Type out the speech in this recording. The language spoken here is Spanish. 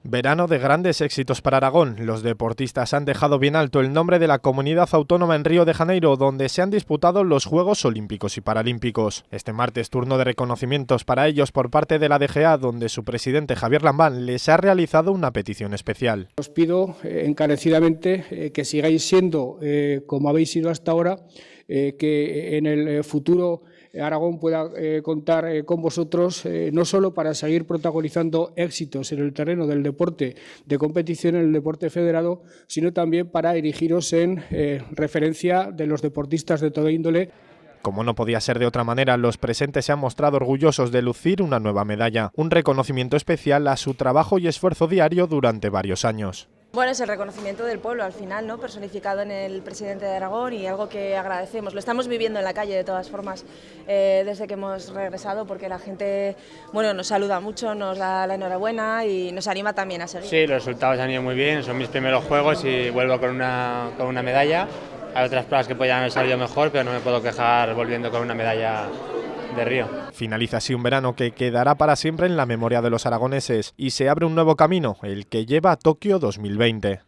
Verano de grandes éxitos para Aragón. Los deportistas han dejado bien alto el nombre de la comunidad autónoma en Río de Janeiro, donde se han disputado los Juegos Olímpicos y Paralímpicos. Este martes, turno de reconocimientos para ellos por parte de la DGA, donde su presidente Javier Lambán les ha realizado una petición especial. Os pido encarecidamente que sigáis siendo, como habéis sido hasta ahora, que en el futuro Aragón pueda contar con vosotros, no solo para seguir protagonizando éxitos en el terreno del deporte de competición, en el deporte federado, sino también para erigiros en referencia de los deportistas de toda índole. Como no podía ser de otra manera, los presentes se han mostrado orgullosos de lucir una nueva medalla, un reconocimiento especial a su trabajo y esfuerzo diario durante varios años. Bueno, es el reconocimiento del pueblo al final, ¿no? Personificado en el presidente de Aragón y algo que agradecemos. Lo estamos viviendo en la calle de todas formas desde que hemos regresado, porque la gente, bueno, nos saluda mucho, nos da la enhorabuena y nos anima también a seguir. Sí, los resultados han ido muy bien, son mis primeros juegos y vuelvo con una medalla. Hay otras pruebas que podrían haber salido mejor, pero no me puedo quejar volviendo con una medalla de Río. Finaliza así un verano que quedará para siempre en la memoria de los aragoneses y se abre un nuevo camino, el que lleva a Tokio 2020.